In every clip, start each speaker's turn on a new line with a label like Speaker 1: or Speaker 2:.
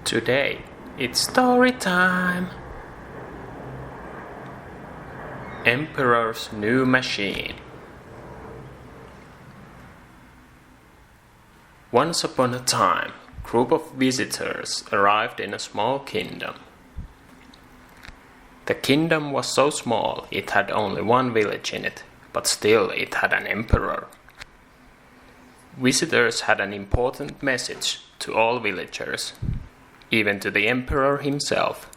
Speaker 1: Today, it's story time! Emperor's New Machine. Once upon a time, a group of visitors arrived in a small kingdom. The kingdom was so small it had only one village in it, but still it had an emperor. Visitors had an important message to all villagers, even to the emperor himself.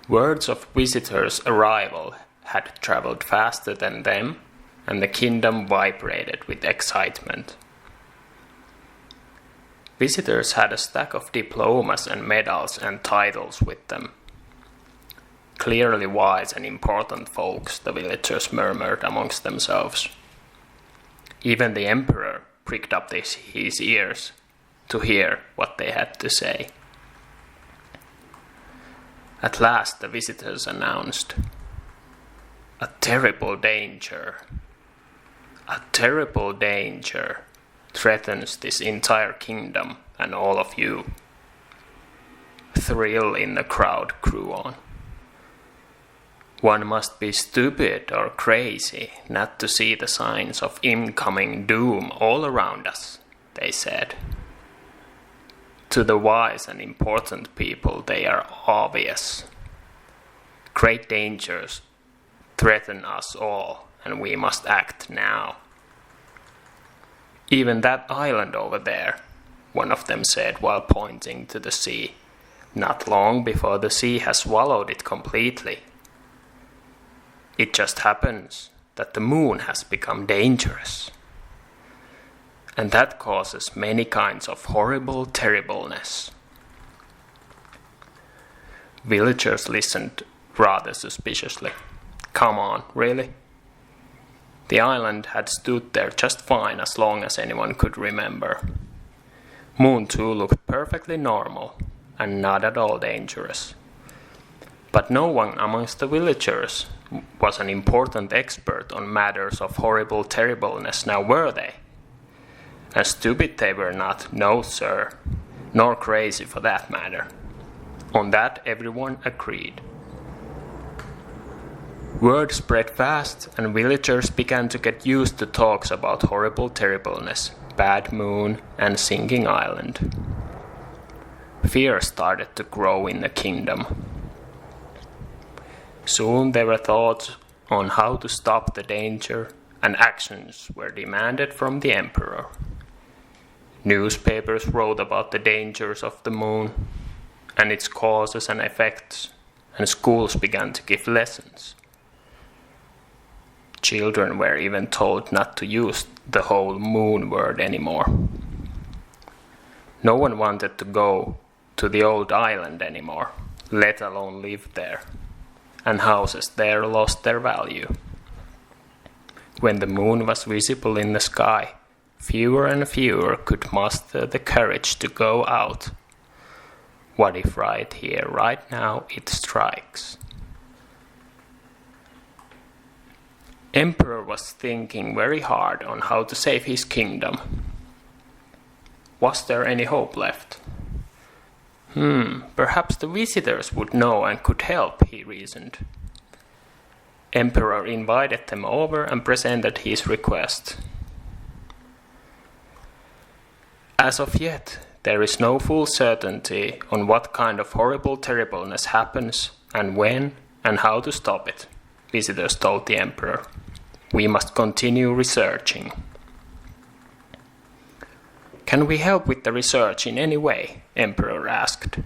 Speaker 1: Words of visitors' arrival had traveled faster than them, and the kingdom vibrated with excitement. Visitors had a stack of diplomas and medals and titles with them. Clearly wise and important folks, the villagers murmured amongst themselves. Even the emperor pricked up his ears to hear what they had to say. At last the visitors announced, "A terrible danger threatens this entire kingdom and all of you." Thrill in the crowd grew on. "One must be stupid or crazy not to see the signs of incoming doom all around us," they said. To the wise and important people they are obvious. Great dangers threaten us all, and we must act now. "Even that island over there," one of them said while pointing to the sea, "not long before the sea has swallowed it completely. It just happens that the moon has become dangerous. And that causes many kinds of horrible terribleness." Villagers listened rather suspiciously. Come on, really? The island had stood there just fine as long as anyone could remember. Moon too looked perfectly normal and not at all dangerous. But no one amongst the villagers was an important expert on matters of horrible terribleness, now were they? And stupid they were not, no sir, nor crazy for that matter. On that everyone agreed. Word spread fast, and villagers began to get used to talks about horrible terribleness, bad moon, and sinking island. Fear started to grow in the kingdom. Soon there were thoughts on how to stop the danger, and actions were demanded from the emperor. Newspapers wrote about the dangers of the moon and its causes and effects, and schools began to give lessons. Children were even told not to use the whole moon word anymore. No one wanted to go to the old island anymore, let alone live there, and houses there lost their value. When the moon was visible in the sky, fewer and fewer could muster the courage to go out. What if right here, right now, it strikes? Emperor was thinking very hard on how to save his kingdom. Was there any hope left? Perhaps the visitors would know and could help, he reasoned. Emperor invited them over and presented his request. "As of yet, there is no full certainty on what kind of horrible terribleness happens, and when, and how to stop it," visitors told the emperor. "We must continue researching." "Can we help with the research in any way?" Emperor asked.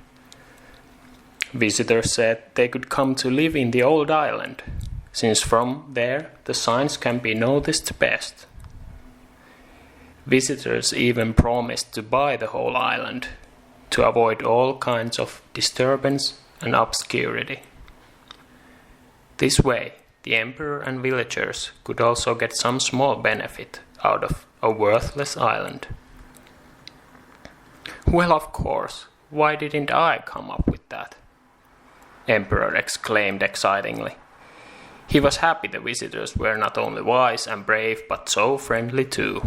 Speaker 1: Visitors said they could come to live in the old island, since from there the signs can be noticed best. Visitors even promised to buy the whole island, to avoid all kinds of disturbance and obscurity. This way, the emperor and villagers could also get some small benefit out of a worthless island. "Well, of course, why didn't I come up with that?" Emperor exclaimed excitedly. He was happy the visitors were not only wise and brave, but so friendly too.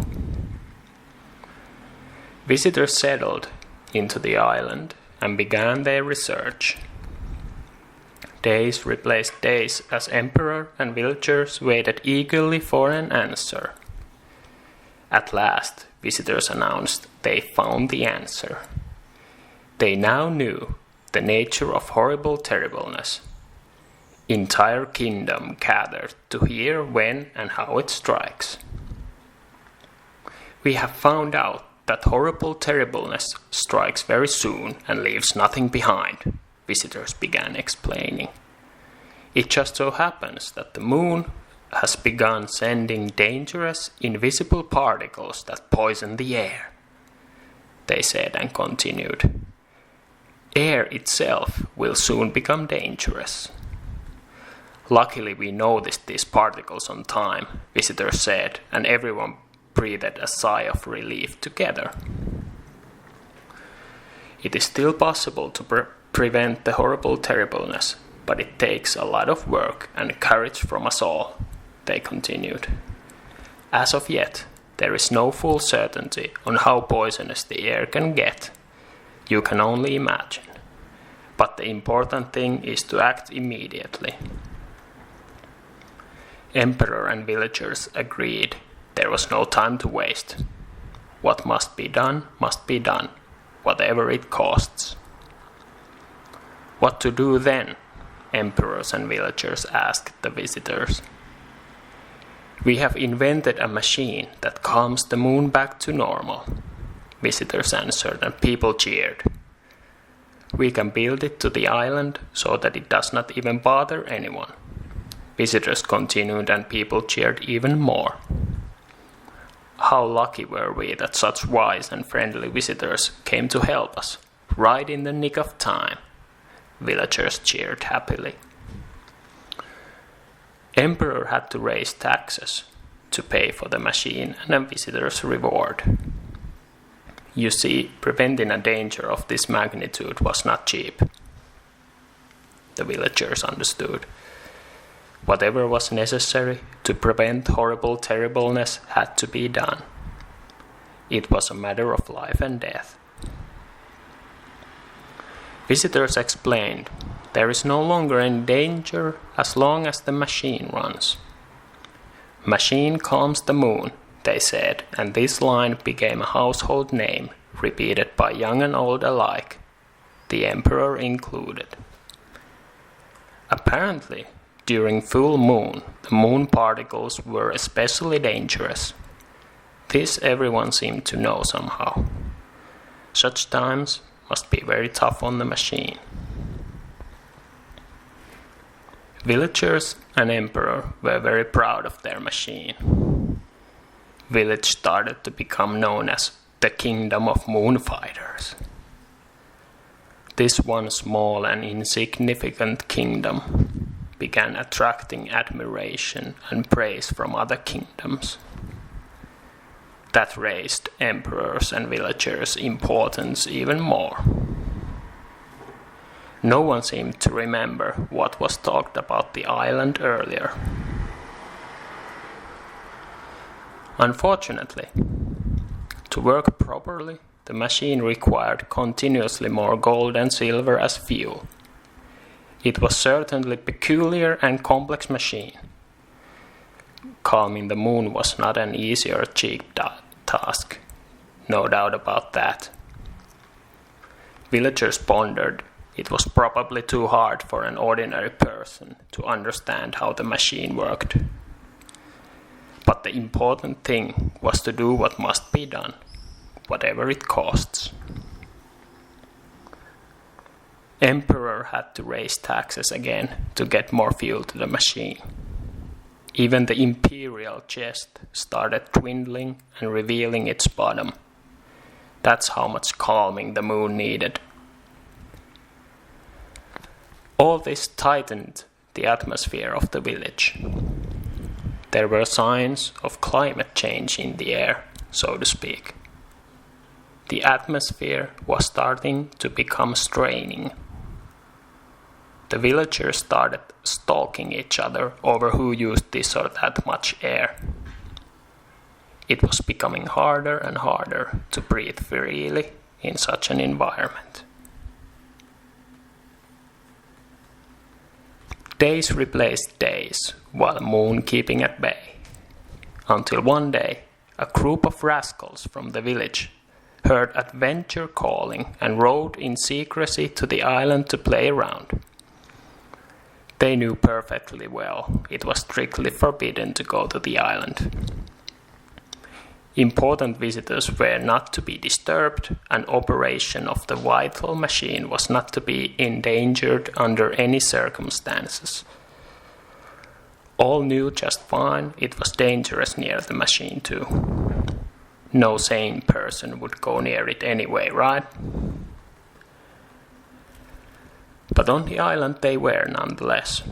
Speaker 1: Visitors settled, into the island and began their research. Days replaced days as emperor and villagers waited eagerly for an answer. At last, visitors announced they found the answer. They now knew the nature of horrible terribleness. Entire kingdom gathered to hear when and how it strikes. We have found out that horrible terribleness strikes very soon and leaves nothing behind, visitors began explaining. It just so happens that the moon has begun sending dangerous, invisible particles that poison the air, they said and continued. Air itself will soon become dangerous. Luckily we noticed these particles on time, visitors said, and everyone breathed a sigh of relief together. It is still possible to prevent the horrible terribleness, but it takes a lot of work and courage from us all, they continued. As of yet, there is no full certainty on how poisonous the air can get. You can only imagine. But the important thing is to act immediately. Emperor and villagers agreed. There was no time to waste. What must be done, whatever it costs. What to do then? Emperors and villagers asked the visitors. We have invented a machine that calms the moon back to normal, visitors answered, and people cheered. We can build it to the island so that it does not even bother anyone. Visitors continued and people cheered even more. How lucky were we that such wise and friendly visitors came to help us, right in the nick of time. Villagers cheered happily. Emperor had to raise taxes to pay for the machine and a visitor's reward. You see, preventing a danger of this magnitude was not cheap. The villagers understood. Whatever was necessary to prevent horrible terribleness had to be done. It was a matter of life and death. Visitors explained, there is no longer any danger as long as the machine runs. Machine calms the moon, they said, and this line became a household name, repeated by young and old alike, the emperor included. Apparently, during full moon, the moon particles were especially dangerous. This everyone seemed to know somehow. Such times must be very tough on the machine. Villagers and emperor were very proud of their machine. Village started to become known as the Kingdom of Moonfighters. This one small and insignificant kingdom began attracting admiration and praise from other kingdoms. That raised emperors and villagers' importance even more. No one seemed to remember what was talked about the island earlier. Unfortunately, to work properly, the machine required continuously more gold and silver as fuel. It was certainly a peculiar and complex machine. Calming the moon was not an easy or cheap task, no doubt about that. Villagers pondered. It was probably too hard for an ordinary person to understand how the machine worked. But the important thing was to do what must be done, whatever it costs. Emperor had to raise taxes again to get more fuel to the machine. Even the imperial chest started dwindling and revealing its bottom. That's how much calming the moon needed. All this tightened the atmosphere of the village. There were signs of climate change in the air, so to speak. The atmosphere was starting to become straining. The villagers started stalking each other over who used this or that much air. It was becoming harder and harder to breathe freely in such an environment. Days replaced days, while moon keeping at bay, until one day a group of rascals from the village heard adventure calling and rode in secrecy to the island to play around. They knew perfectly well it was strictly forbidden to go to the island. Important visitors were not to be disturbed, and operation of the vital machine was not to be endangered under any circumstances. All knew just fine it was dangerous near the machine too. No sane person would go near it anyway, right? But on the island they were nonetheless.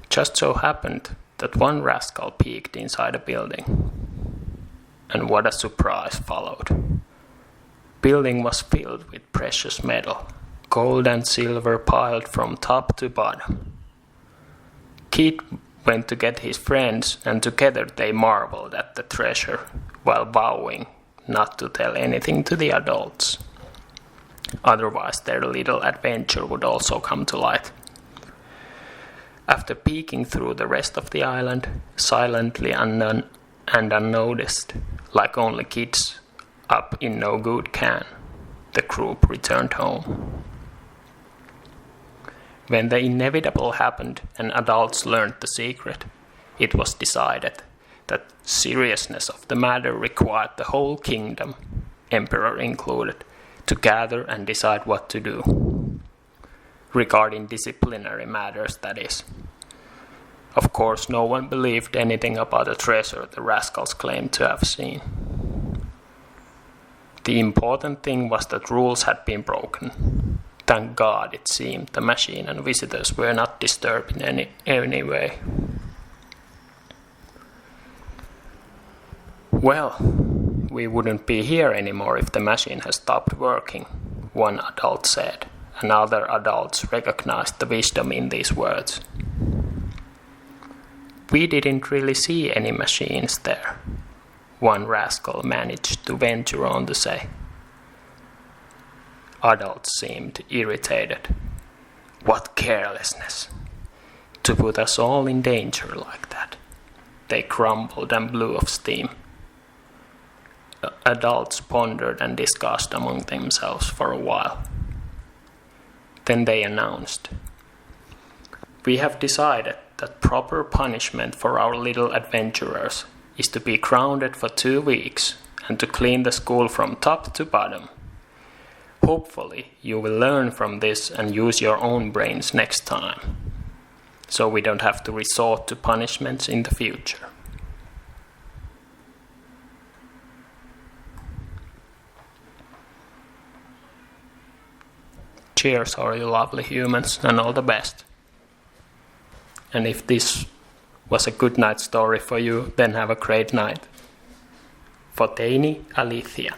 Speaker 1: Just so happened that one rascal peeked inside a building. And what a surprise followed. Building was filled with precious metal, gold and silver piled from top to bottom. Keith went to get his friends, and together they marveled at the treasure, while vowing not to tell anything to the adults. Otherwise their little adventure would also come to light. After peeking through the rest of the island, silently and unnoticed, like only kids up in no good can, the group returned home. When the inevitable happened and adults learned the secret, it was decided that seriousness of the matter required the whole kingdom, emperor included, to gather and decide what to do. Regarding disciplinary matters, that is. Of course, no one believed anything about the treasure the rascals claimed to have seen. The important thing was that rules had been broken. Thank God, it seemed, the machine and visitors were not disturbed in any way. Well, we wouldn't be here anymore if the machine had stopped working, one adult said, and other adults recognized the wisdom in these words. We didn't really see any machines there, one rascal managed to venture on to say. Adults seemed irritated. What carelessness! To put us all in danger like that. They grumbled and blew off steam. Adults pondered and discussed among themselves for a while. Then they announced, "We have decided that proper punishment for our little adventurers is to be grounded for 2 weeks and to clean the school from top to bottom. Hopefully you will learn from this and use your own brains next time, so we don't have to resort to punishments in the future." Cheers, all you lovely humans, and all the best. And if this was a good night story for you, then have a great night. Foteini Alethea.